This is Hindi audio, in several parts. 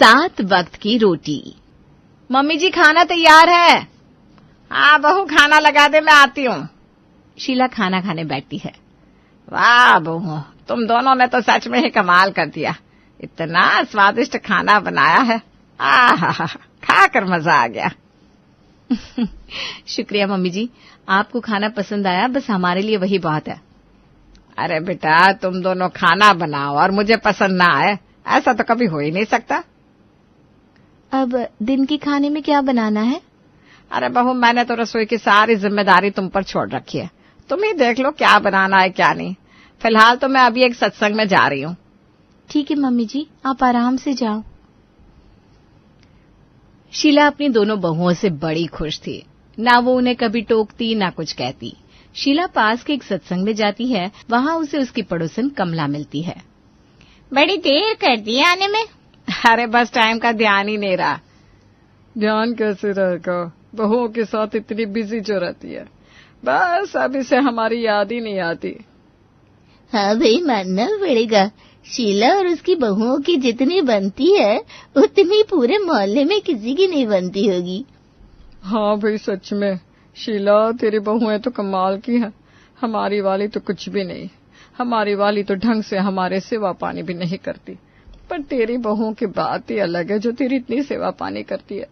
7 वक्त की रोटी। मम्मी जी खाना तैयार है। हाँ बहू खाना लगा दे, मैं आती हूँ। शीला खाना खाने बैठती है। वाह बहू, तुम दोनों ने तो सच में ही कमाल कर दिया। इतना स्वादिष्ट खाना बनाया है, आहा, खाकर मजा आ गया। शुक्रिया मम्मी जी, आपको खाना पसंद आया, बस हमारे लिए वही बहुत है। अरे बेटा, तुम दोनों खाना बनाओ और मुझे पसंद ना आए, ऐसा तो कभी हो ही नहीं सकता। अब दिन के खाने में क्या बनाना है? अरे बहू, मैंने तो रसोई की सारी जिम्मेदारी तुम पर छोड़ रखी है। तुम ही देख लो क्या बनाना है क्या नहीं। फिलहाल तो मैं अभी एक सत्संग में जा रही हूँ। ठीक है मम्मी जी, आप आराम से जाओ। शीला अपनी दोनों बहुओं से बड़ी खुश थी। ना वो उन्हें कभी टोकती ना कुछ कहती। शीला पास के एक सत्संग में जाती है। वहाँ उसे उसकी पड़ोसन कमला मिलती है। बड़ी देर कर दी आने में। अरे बस टाइम का ध्यान ही नहीं रहा। ध्यान कैसे रहेगा, बहुओं के साथ इतनी बिजी जो रहती है, बस अभी से हमारी याद ही नहीं आती। हाँ भाई, मानना पड़ेगा, शीला और उसकी बहुओं की जितनी बनती है उतनी पूरे मोहल्ले में किसी की नहीं बनती होगी। हाँ भाई, सच में शीला, तेरी बहुएं तो कमाल की हैं। हमारी वाली तो कुछ भी नहीं। हमारी वाली तो ढंग से हमारे सेवा पानी भी नहीं करती, पर तेरी बहुओं की बात ही अलग है जो तेरी इतनी सेवा पानी करती है।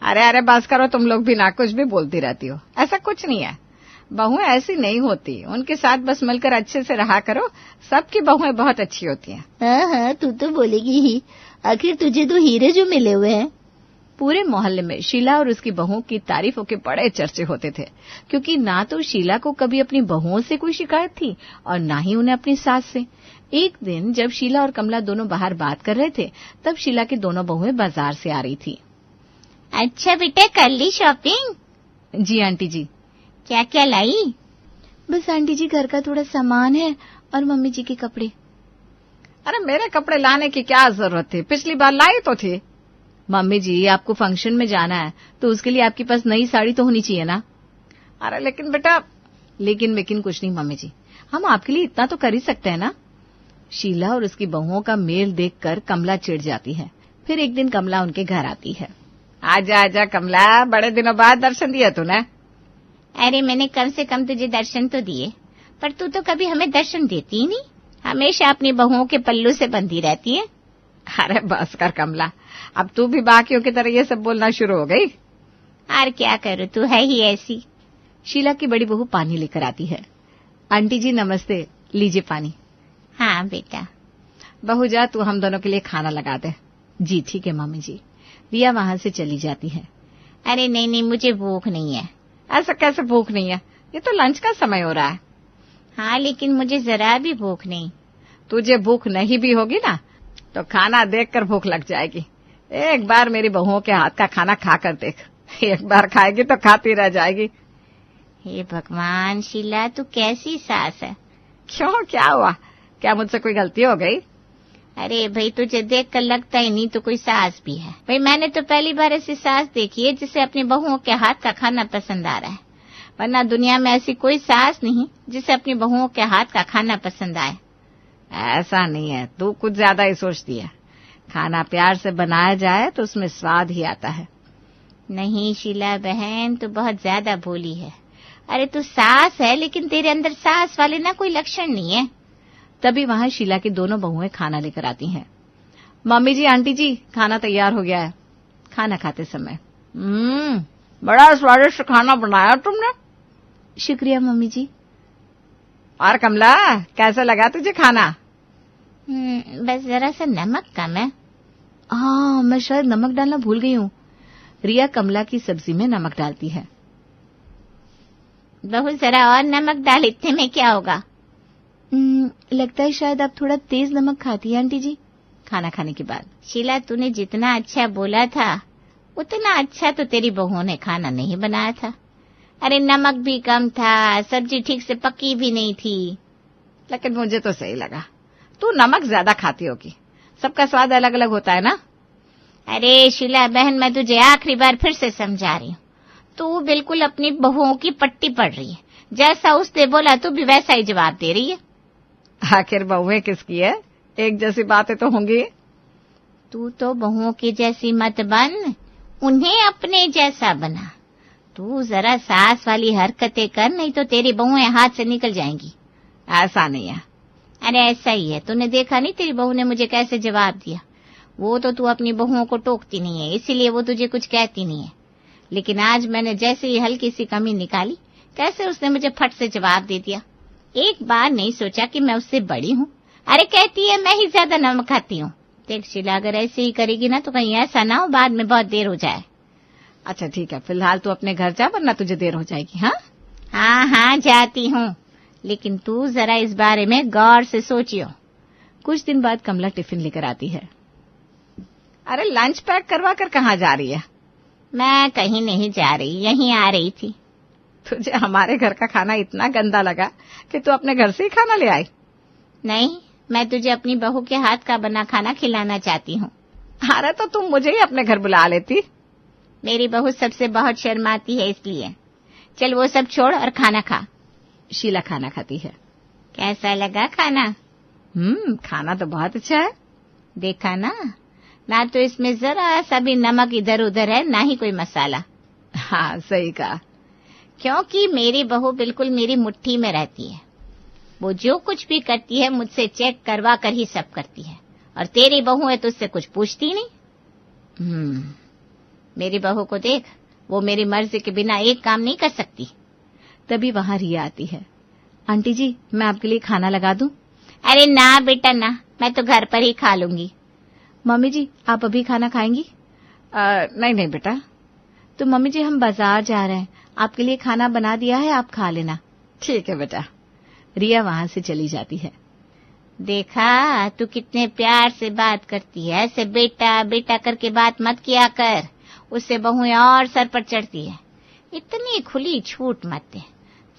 अरे अरे बस करो, तुम लोग भी ना कुछ भी बोलती रहती हो। ऐसा कुछ नहीं है, बहुएं ऐसी नहीं होती। उनके साथ बस मिलकर अच्छे से रहा करो। सबकी बहुएं बहुत अच्छी होती हैं। हाँ हाँ, तू तो बोलेगी ही, आखिर तुझे तो हीरे जो मिले हुए हैं। पूरे मोहल्ले में शीला और उसकी बहुओं की तारीफों के बड़े चर्चे होते थे, क्योंकि ना तो शीला को कभी अपनी बहुओं से कोई शिकायत थी और ना ही उन्हें अपनी सास से। एक दिन जब शीला और कमला दोनों बाहर बात कर रहे थे, तब शीला की दोनों बहुएं बाजार से आ रही थी। अच्छा बेटा, कर ली शॉपिंग? जी आंटी जी। क्या क्या लाई? बस आंटी जी, घर का थोड़ा सामान है और मम्मी जी के कपड़े। अरे मेरे कपड़े लाने की क्या जरूरत थी, पिछली बार लाई तो थी। मम्मी जी, आपको फंक्शन में जाना है तो उसके लिए आपके पास नई साड़ी तो होनी चाहिए ना। अरे लेकिन बेटा। लेकिन कुछ नहीं मम्मी जी, हम आपके लिए इतना तो कर ही सकते हैं ना। शीला और उसकी बहुओं का मेल देखकर कमला चिढ़ जाती है। फिर एक दिन कमला उनके घर आती है। आजा आजा कमला, बड़े दिनों बाद दर्शन दिया तूने। अरे मैंने कम से कम तुझे दर्शन तो दिए, पर तू तो कभी हमें दर्शन देती ही नहीं। हमेशा अपनी बहुओं के पल्लू से बंधी रहती है। अरे बस कर कमला, अब तू भी बाकियों की तरह ये सब बोलना शुरू हो गई। और क्या करूँ, तू है ही ऐसी। शीला की बड़ी बहू पानी लेकर आती है। आंटी जी नमस्ते, लीजिए पानी। हाँ बेटा। बहू जा, तू हम दोनों के लिए खाना लगा दे। जी ठीक है मम्मी जी। रिया वहाँ से चली जाती है। अरे नहीं नहीं, मुझे भूख नहीं है। ऐसा कैसे भूख नहीं है, ये तो लंच का समय हो रहा है। हाँ लेकिन मुझे जरा भी भूख नहीं। तुझे भूख नहीं भी होगी ना तो खाना देखकर भूख लग जाएगी। एक बार मेरी बहुओं के हाथ का खाना खा कर देख, एक बार खाएगी तो खाती रह जाएगी। हे भगवान, शीला तू कैसी सास है। क्यों, क्या हुआ, क्या मुझसे कोई गलती हो गई? अरे भाई, तुझे देख कर लगता ही नहीं तो कोई सास भी है। भाई मैंने तो पहली बार ऐसी सास देखी है जिसे अपनी बहुओं के हाथ का खाना पसंद आ रहा है, वरना दुनिया में ऐसी कोई सास नहीं जिसे अपनी बहुओं के हाथ का खाना पसंद आए। ऐसा नहीं है, तू कुछ ज्यादा ही सोचती है। खाना प्यार से बनाया जाए तो उसमें स्वाद ही आता है। नहीं शीला बहन, तू बहुत ज्यादा भोली है। अरे तू सास है, लेकिन तेरे अंदर सास वाले ना कोई लक्षण नहीं है। तभी वहाँ शीला की दोनों बहुएं खाना लेकर आती हैं। मम्मी जी, आंटी जी, खाना तैयार हो गया है। खाना खाते समय, बड़ा स्वादिष्ट खाना बनाया तुमने। शुक्रिया मम्मी जी। और कमला, कैसा लगा तुझे खाना? बस जरा सा नमक कम है। हाँ, मैं शायद नमक डालना भूल गई हूँ। रिया कमला की सब्जी में नमक डालती है। बहुत जरा और नमक डाल, इतने में क्या होगा? लगता है शायद आप थोड़ा तेज नमक खाती है आंटी जी, खाना खाने के बाद। शीला, तूने जितना अच्छा बोला था उतना अच्छा तो तेरी बहू ने खाना नहीं बनाया था। अरे नमक भी कम था, सब्जी ठीक से पकी भी नहीं थी। लेकिन मुझे तो सही लगा। तू नमक ज्यादा खाती होगी, सबका स्वाद अलग अलग होता है ना। अरे शीला बहन, मैं तुझे आखिरी बार फिर से समझा रही हूँ, तू बिल्कुल अपनी बहुओं की पट्टी पड़ रही है। जैसा उसने बोला तू भी वैसा ही जवाब दे रही है। आखिर बहुएं किसकी है, एक जैसी बातें तो होंगी। तू तो बहुओं की जैसी मत बन, उन्हें अपने जैसा बना। तू जरा सास वाली हरकतें कर, नहीं तो तेरी बहुएं हाथ से निकल जाएंगी। ऐसा नहीं है। अरे ऐसा ही है। तूने देखा नहीं तेरी बहू ने मुझे कैसे जवाब दिया। वो तो तू अपनी बहुओं को टोकती नहीं है, इसीलिए वो तुझे कुछ कहती नहीं है। लेकिन आज मैंने जैसे ही हल्की सी कमी निकाली, कैसे उसने मुझे फट से जवाब दे दिया। एक बार नहीं सोचा कि मैं उससे बड़ी हूँ। अरे कहती है मैं ही ज्यादा नमक खाती हूँ। देख शीला, अगर ऐसे ही करेगी ना तो कहीं ऐसा ना हो बाद में बहुत देर हो जाए। अच्छा ठीक है, फिलहाल तू अपने घर जा, वरना तुझे देर हो जाएगी। हाँ हाँ जाती हूँ, लेकिन तू जरा इस बारे में गौर से सोचियो। कुछ दिन बाद कमला टिफिन लेकर आती है। अरे लंच पैक करवा कर कहाँ जा रही है? मैं कहीं नहीं जा रही, यहीं आ रही थी। तुझे हमारे घर का खाना इतना गंदा लगा कि तू अपने घर से ही खाना ले आई? नहीं, मैं तुझे अपनी बहू के हाथ का बना खाना खिलाना चाहती हूँ। अरे तो तुम मुझे ही अपने घर बुला लेती। मेरी बहू सबसे बहुत शर्माती है, इसलिए। चल वो सब छोड़ और खाना खा। शीला खाना खाती है। कैसा लगा खाना? खाना तो बहुत अच्छा है। देखा ना तो इसमें जरा सा भी नमक इधर उधर है, ना ही कोई मसाला। हाँ सही कहा। क्योंकि मेरी बहू बिल्कुल मेरी मुट्ठी में रहती है। वो जो कुछ भी करती है मुझसे चेक करवा कर ही सब करती है। और तेरी बहू है तो उससे कुछ पूछती नहीं। मेरी बहू को देख, वो मेरी मर्जी के बिना एक काम नहीं कर सकती। तभी वहाँ रिया आती है। आंटी जी, मैं आपके लिए खाना लगा दूं? अरे ना बेटा ना, मैं तो घर पर ही खा लूंगी। मम्मी जी, आप अभी खाना खाएंगी? नहीं बेटा। तो मम्मी जी, हम बाजार जा रहे हैं, आपके लिए खाना बना दिया है, आप खा लेना। ठीक है बेटा। रिया वहाँ से चली जाती है। देखा, तू कितने प्यार से बात करती है। ऐसे बेटा बेटा करके बात मत किया कर, उससे बहुएं और सर पर चढ़ती है। इतनी खुली छूट मत दे,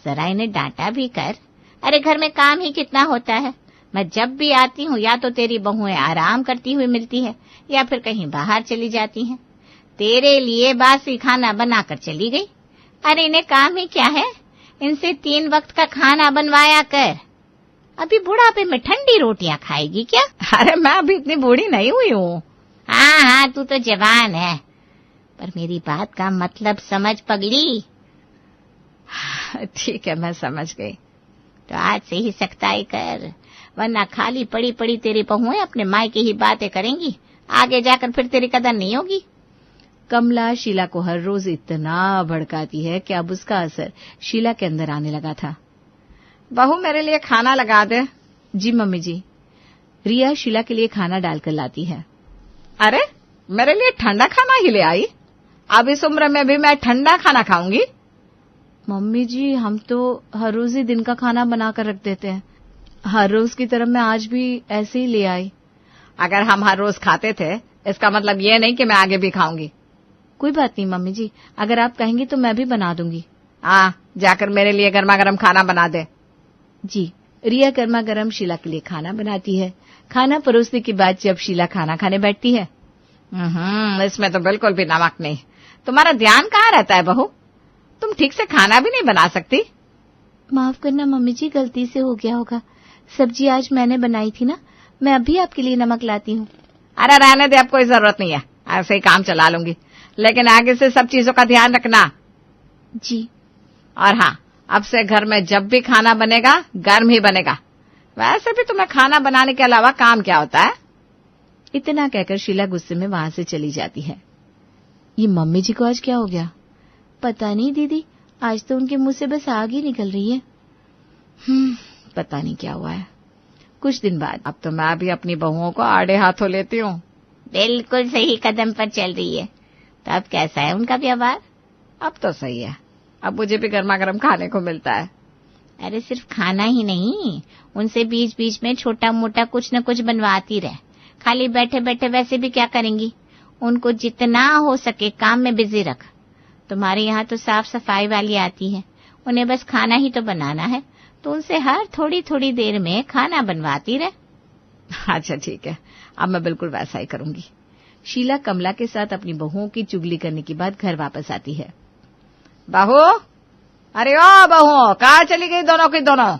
जरा इन्हें डांटा भी कर। अरे घर में काम ही कितना होता है। मैं जब भी आती हूँ या तो तेरी बहुएं आराम करती हुई मिलती है या फिर कहीं बाहर चली जाती हैं। तेरे लिए बासी खाना बनाकर चली गई। अरे इन्हें काम ही क्या है, इनसे 3 वक्त का खाना बनवाया कर। अभी बुढ़ापे में ठंडी रोटियां खाएगी क्या? अरे मैं अभी इतनी बूढ़ी नहीं हुई हूँ। हाँ, तू तो जवान है, पर मेरी बात का मतलब समझ पगली। ठीक है, मैं समझ गई। तो आज से ही सख्ताई कर, वरना खाली पड़ी पड़ी तेरी बहुएं अपने मायके ही बातें करेंगी। आगे जाकर फिर तेरी कदर नहीं होगी। कमला शीला को हर रोज इतना भड़काती है कि अब उसका असर शीला के अंदर आने लगा था। बहू, मेरे लिए खाना लगा दे। जी मम्मी जी। रिया शीला के लिए खाना डालकर लाती है। अरे मेरे लिए ठंडा खाना ही ले आई? अब इस उम्र में भी मैं ठंडा खाना खाऊंगी? मम्मी जी, हम तो हर रोज ही दिन का खाना बनाकर रख देते हैं। हर रोज की तरह मैं आज भी ऐसे ही ले आई। अगर हम हर रोज खाते थे, इसका मतलब ये नहीं कि मैं आगे भी खाऊंगी। कोई बात नहीं मम्मी जी, अगर आप कहेंगी तो मैं भी बना दूंगी। जाकर मेरे लिए गर्मा गर्म खाना बना दे। जी। रिया गर्मा गर्म शीला के लिए खाना बनाती है। खाना परोसने के बाद जब शीला खाना खाने बैठती है, इसमें तो बिल्कुल भी नमक नहीं। तुम्हारा ध्यान कहाँ रहता है बहू? तुम ठीक से खाना भी नहीं बना सकती। माफ करना मम्मी जी, गलती से हो गया होगा। सब्जी आज मैंने बनाई थी ना, मैं अभी आपके लिए नमक लाती हूँ। अरे रहने दे, अब कोई जरूरत नहीं है, ऐसे ही काम चला लूंगी। लेकिन आगे से सब चीजों का ध्यान रखना। जी। और हाँ, अब से घर में जब भी खाना बनेगा गर्म ही बनेगा। वैसे भी तुम्हें खाना बनाने के अलावा काम क्या होता है? इतना कहकर शीला गुस्से में वहां से चली जाती है। ये मम्मी जी को आज क्या हो गया? पता नहीं दीदी, आज तो उनके मुंह से बस आग ही निकल रही है। पता नहीं क्या हुआ है। कुछ दिन बाद, अब तो मैं भी अपनी बहुओं को आड़े हाथों लेती हूँ। बिल्कुल सही कदम पर चल रही है। तो अब कैसा है उनका व्यवहार? अब तो सही है, अब मुझे भी गर्मा गर्म खाने को मिलता है। अरे सिर्फ खाना ही नहीं, उनसे बीच बीच में छोटा मोटा कुछ न कुछ बनवाती रहे। खाली बैठे बैठे वैसे भी क्या करेंगी? उनको जितना हो सके काम में बिजी रख। तुम्हारे यहाँ तो साफ सफाई वाली आती है, उन्हें बस खाना ही तो बनाना है, तो उनसे हर थोड़ी थोड़ी देर में खाना बनवाती रहे। अच्छा ठीक है, अब मैं बिल्कुल वैसा ही करूंगी। शीला कमला के साथ अपनी बहुओं की चुगली करने के बाद घर वापस आती है। बहू, अरे ओ बहू, कहाँ चली गई दोनों की दोनों?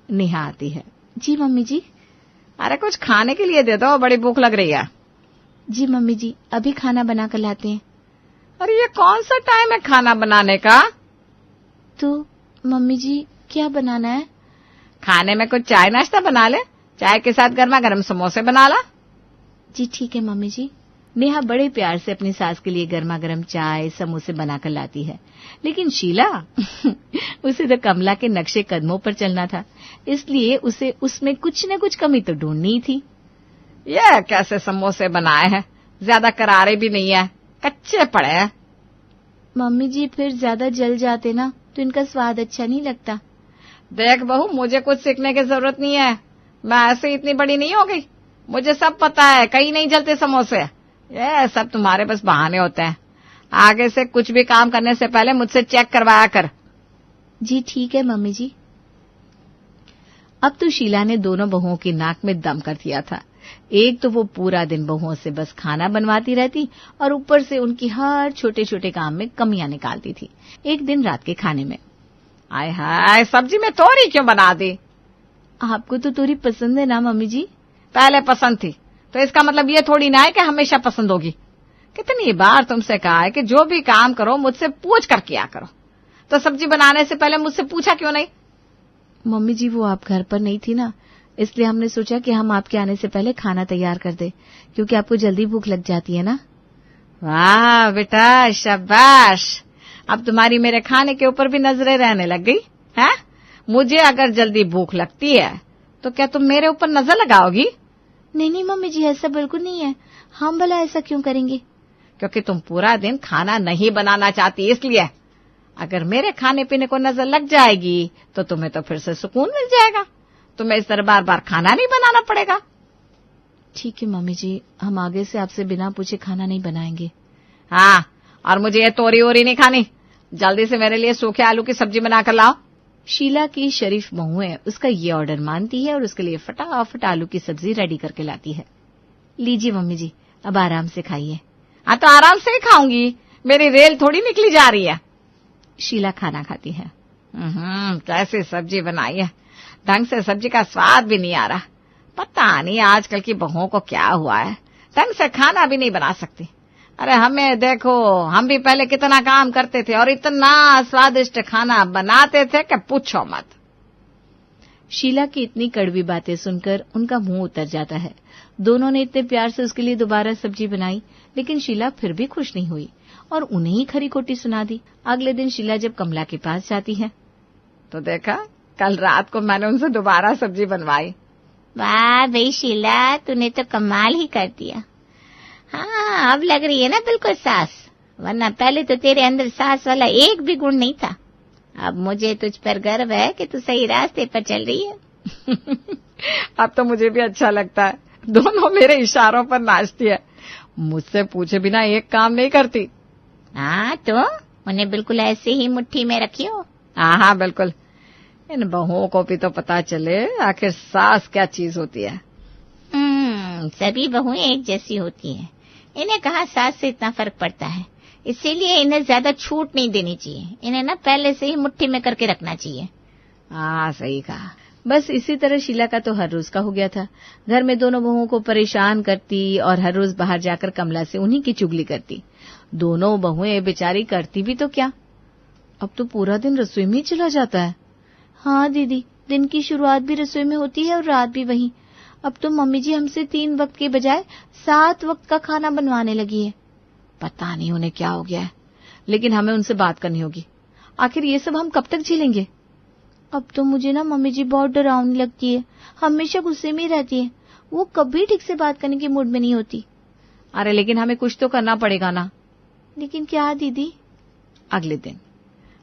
नेहा आती है। जी मम्मी जी। अरे कुछ खाने के लिए दे दो, बड़ी भूख लग रही है। जी मम्मी जी, अभी खाना बना कर लाते हैं। अरे ये कौन सा टाइम है खाना बनाने का? तो मम्मी जी क्या बनाना है? खाने में कुछ चाय नाश्ता बना ले, चाय के साथ गर्मा गर्म समोसे बना ला। जी ठीक है मम्मी जी। नेहा बड़े प्यार से अपनी सास के लिए गर्मा गर्म चाय समोसे बनाकर लाती है, लेकिन शीला उसे तो कमला के नक्शे कदमों पर चलना था, इसलिए उसे उसमें कुछ न कुछ कमी तो ढूंढनी ही थी। ये कैसे समोसे बनाए हैं, ज्यादा करारे भी नहीं है, कच्चे पड़े हैं। मम्मी जी फिर ज्यादा जल जाते ना तो इनका स्वाद अच्छा नहीं लगता। देख बहू, मुझे कुछ सीखने की जरूरत नहीं है, मैं ऐसे इतनी बड़ी नहीं हो गई, मुझे सब पता है कहीं नहीं जलते समोसे। ये सब तुम्हारे बस बहाने होते हैं। आगे से कुछ भी काम करने से पहले मुझसे चेक करवाया कर। जी ठीक है मम्मी जी। अब तो शीला ने दोनों बहुओं की नाक में दम कर दिया था। एक तो वो पूरा दिन बहुओं से बस खाना बनवाती रहती और ऊपर से उनकी हर छोटे छोटे काम में कमियां निकालती थी। एक दिन रात के खाने में, आय हाय, सब्जी में तोरी क्यों बना दी? आपको तो तोरी पसंद है ना मम्मी जी? पहले पसंद थी तो इसका मतलब ये थोड़ी ना है कि हमेशा पसंद होगी। कितनी बार तुमसे कहा है कि जो भी काम करो मुझसे पूछ कर किया करो, तो सब्जी बनाने से पहले मुझसे पूछा क्यों नहीं? मम्मी जी वो आप घर पर नहीं थी ना, इसलिए हमने सोचा कि हम आपके आने से पहले खाना तैयार कर दे, क्योंकि आपको जल्दी भूख लग जाती है ना। वाह बेटा, शाबाश। अब तुम्हारी मेरे खाने के ऊपर भी नजरें रहने लग गई है। मुझे अगर जल्दी भूख लगती है तो क्या तुम मेरे ऊपर नजर लगाओगी? नहीं नहीं मम्मी जी, ऐसा बिल्कुल नहीं है। हम भला ऐसा क्यों करेंगे? क्योंकि तुम पूरा दिन खाना नहीं बनाना चाहती, इसलिए। अगर मेरे खाने पीने को नजर लग जाएगी तो तुम्हें तो फिर से सुकून मिल जाएगा, तुम्हें इस तरह बार बार खाना नहीं बनाना पड़ेगा। ठीक है मम्मी जी, हम आगे से आपसे बिना पूछे खाना नहीं बनाएंगे। हाँ, और मुझे ये तोरी ओरी नहीं खानी, जल्दी से मेरे लिए सूखे आलू की सब्जी बनाकर लाओ। शीला की शरीफ बहू है, उसका ये ऑर्डर मानती है और उसके लिए फटाफट आलू की सब्जी रेडी करके लाती है। लीजिए मम्मी जी, अब आराम से खाइए। हाँ तो आराम से ही खाऊंगी, मेरी रेल थोड़ी निकली जा रही है। शीला खाना खाती है। कैसी सब्जी बनाई है, ढंग से सब्जी का स्वाद भी नहीं आ रहा। पता नहीं आजकल की बहुओं को क्या हुआ है, ढंग से खाना भी नहीं बना सकती। अरे हमें देखो, हम भी पहले कितना काम करते थे और इतना स्वादिष्ट खाना बनाते थे कि पूछो मत। शीला की इतनी कड़वी बातें सुनकर उनका मुंह उतर जाता है। दोनों ने इतने प्यार से उसके लिए दोबारा सब्जी बनाई, लेकिन शीला फिर भी खुश नहीं हुई और उन्हें ही खरी खोटी सुना दी। अगले दिन शीला जब कमला के पास जाती है तो देखा, कल रात को मैंने उनसे दोबारा सब्जी बनवाई। वाह भाई शीला, तूने तो कमाल ही कर दिया। हाँ, अब लग रही है ना बिल्कुल सास, वरना पहले तो तेरे अंदर सास वाला एक भी गुण नहीं था। अब मुझे तुझ पर गर्व है कि तू सही रास्ते पर चल रही है। अब तो मुझे भी अच्छा लगता है, दोनों मेरे इशारों पर नाचती है, मुझसे पूछे बिना एक काम नहीं करती। हाँ, तो उन्हें बिल्कुल ऐसे ही मुट्ठी में रखियो। हाँ बिल्कुल, इन बहुओं को भी तो पता चले आखिर सास क्या चीज होती है। सभी बहुएं एक जैसी होती हैं। इन्हें कहाँ सास से इतना फर्क पड़ता है, इसीलिए इन्हें ज्यादा छूट नहीं देनी चाहिए। इन्हें ना पहले से ही मुट्ठी में करके रखना चाहिए। हाँ सही कहा। बस इसी तरह शीला का तो हर रोज का हो गया था। घर में दोनों बहुओं को परेशान करती और हर रोज बाहर जाकर कमला से उन्हीं की चुगली करती। दोनों बहुएं बेचारी करती भी तो क्या, अब तो पूरा दिन रसोई में ही चला जाता है। हाँ दीदी, दिन की शुरुआत भी रसोई में होती है और रात भी वहीं। अब तो मम्मी जी हमसे 3 वक्त के बजाय 7 वक्त का खाना बनवाने लगी है। पता नहीं उन्हें क्या हो गया है, लेकिन हमें उनसे बात करनी होगी। आखिर ये सब हम कब तक झेलेंगे? अब तो मुझे ना मम्मी जी बहुत डरावनी लगती है, हमेशा गुस्से में ही रहती है। वो कभी ठीक से बात करने के मूड में नहीं होती। अरे लेकिन हमें कुछ तो करना पड़ेगा ना। लेकिन क्या दीदी? अगले दिन,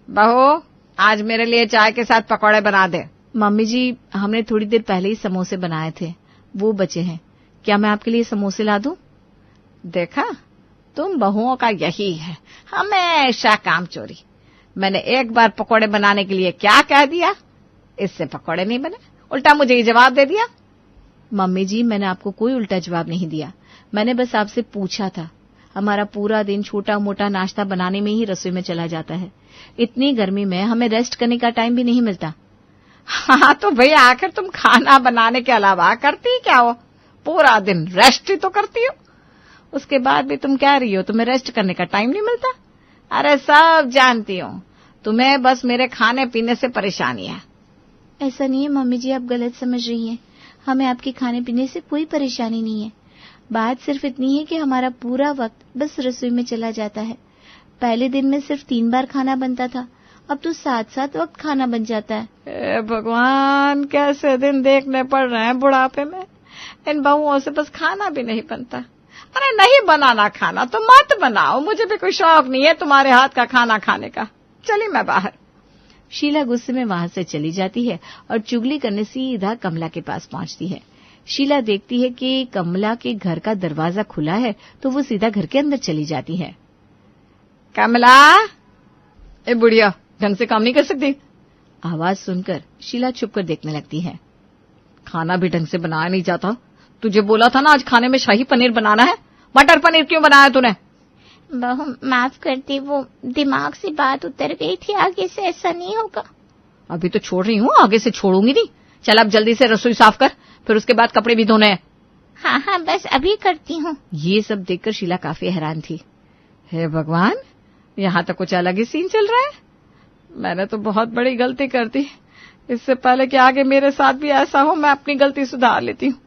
बहू आज मेरे लिए चाय के साथ पकौड़े बना दे। मम्मी जी हमने थोड़ी देर पहले ही समोसे बनाए थे, वो बचे हैं, क्या मैं आपके लिए समोसे ला दूं? देखा, तुम बहुओं का यही है, हमेशा काम चोरी। मैंने एक बार पकौड़े बनाने के लिए क्या कह दिया, इससे पकौड़े नहीं बने, उल्टा मुझे ही जवाब दे दिया। मम्मी जी मैंने आपको कोई उल्टा जवाब नहीं दिया, मैंने बस आपसे पूछा था। हमारा पूरा दिन छोटा मोटा नाश्ता बनाने में ही रसोई में चला जाता है। इतनी गर्मी में हमें रेस्ट करने का टाइम भी नहीं मिलता। हाँ तो भाई आखिर तुम खाना बनाने के अलावा करती क्या हो? पूरा दिन रेस्ट ही तो करती हो। उसके बाद भी तुम कह रही हो तुम्हें रेस्ट करने का टाइम नहीं मिलता। अरे सब जानती हूँ, तुम्हें बस मेरे खाने पीने से परेशानी है। ऐसा नहीं है मम्मी जी, आप गलत समझ रही हैं। हमें आपके खाने पीने से कोई परेशानी नहीं है। बात सिर्फ इतनी है कि हमारा पूरा वक्त बस रसोई में चला जाता है। पहले दिन में सिर्फ 3 बार खाना बनता था, अब तो 7-7 वक्त खाना बन जाता है। भगवान, कैसे दिन देखने पड़ रहे हैं बुढ़ापे में। इन बहुओं से बस खाना भी नहीं बनता। अरे नहीं बनाना खाना तो मत बनाओ, मुझे भी कोई शौक नहीं है तुम्हारे हाथ का खाना खाने का। चली मैं बाहर। शीला गुस्से में वहां से चली जाती है और चुगली करने सीधा कमला के पास पहुंचती है। शीला देखती है कि कमला के घर का दरवाजा खुला है तो वो सीधा घर के अंदर चली जाती है। कमला, ए बुढ़िया, ढंग से काम नहीं कर सकती? आवाज सुनकर शीला छुपकर देखने लगती है। खाना भी ढंग से बनाया नहीं जाता। तुझे बोला था ना आज खाने में शाही पनीर बनाना है, मटर पनीर क्यों बनाया तूने? बहू माफ करती, वो दिमाग से बात उतर गई थी, आगे से ऐसा नहीं होगा। अभी तो छोड़ रही हूँ, आगे से छोड़ूंगी नहीं। चल अब जल्दी से रसोई साफ कर, फिर उसके बाद कपड़े भी धोने हैं। हाँ हाँ बस अभी करती हूँ। ये सब देखकर शीला काफी हैरान थी। हे भगवान, यहाँ तो कुछ अलग ही सीन चल रहा है। मैंने तो बहुत बड़ी गलती कर दी। इससे पहले कि आगे मेरे साथ भी ऐसा हो, मैं अपनी गलती सुधार लेती हूँ।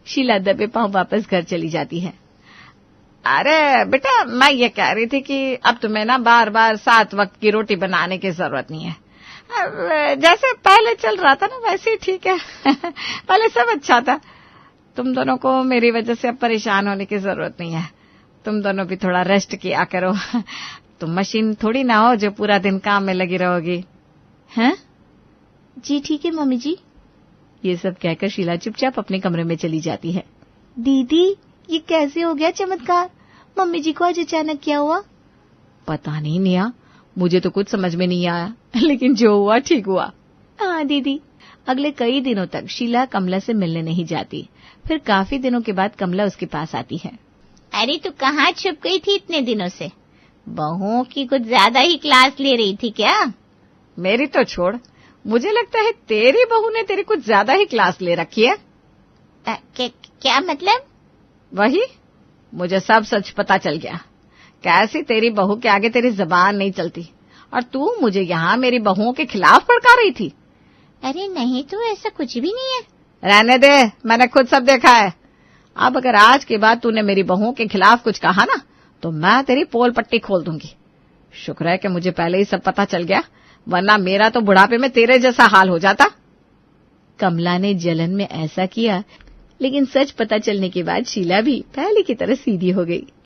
शीला दबे पांव वापस घर चली जाती है। अरे बेटा, मैं ये कह रही थी कि अब तुम्हें ना बार बार 7 वक्त की रोटी बनाने की जरूरत नहीं है। जैसे पहले चल रहा था ना वैसे ही ठीक है। पहले सब अच्छा था। तुम दोनों को मेरी वजह से अब परेशान होने की जरूरत नहीं है। तुम दोनों भी थोड़ा रेस्ट किया करो। तुम मशीन थोड़ी ना हो जो पूरा दिन काम में लगी रहोगी। हैं? जी ठीक है मम्मी जी। ये सब कहकर शीला चुपचाप अपने कमरे में चली जाती है। दीदी, ये कैसे हो गया चमत्कार? मम्मी जी को आज अचानक क्या हुआ? पता नहीं निया, मुझे तो कुछ समझ में नहीं आया, लेकिन जो हुआ ठीक हुआ। हाँ दीदी। अगले कई दिनों तक शीला कमला से मिलने नहीं जाती। फिर काफी दिनों के बाद कमला उसके पास आती है। अरे तू कहाँ छुप गई थी इतने दिनों से? बहुओं की कुछ ज्यादा ही क्लास ले रही थी क्या? मेरी तो छोड़, मुझे लगता है तेरी बहू ने तेरी कुछ ज्यादा ही क्लास ले रखी है। क्या मतलब? वही, मुझे सब सच पता चल गया। कैसी तेरी बहू के आगे तेरी जबान नहीं चलती, और तू मुझे यहाँ मेरी बहुओं के खिलाफ भड़का रही थी। अरे नहीं तो ऐसा कुछ भी नहीं है। रहने दे, मैंने खुद सब देखा है। अब अगर आज के बाद तूने मेरी बहुओं के खिलाफ कुछ कहा ना तो मैं तेरी पोल पट्टी खोल दूंगी। शुक्र है कि मुझे पहले ही सब पता चल गया, वरना मेरा तो बुढ़ापे में तेरे जैसा हाल हो जाता। कमला ने जलन में ऐसा किया, लेकिन सच पता चलने के बाद शीला भी पहले की तरह सीधी हो गई।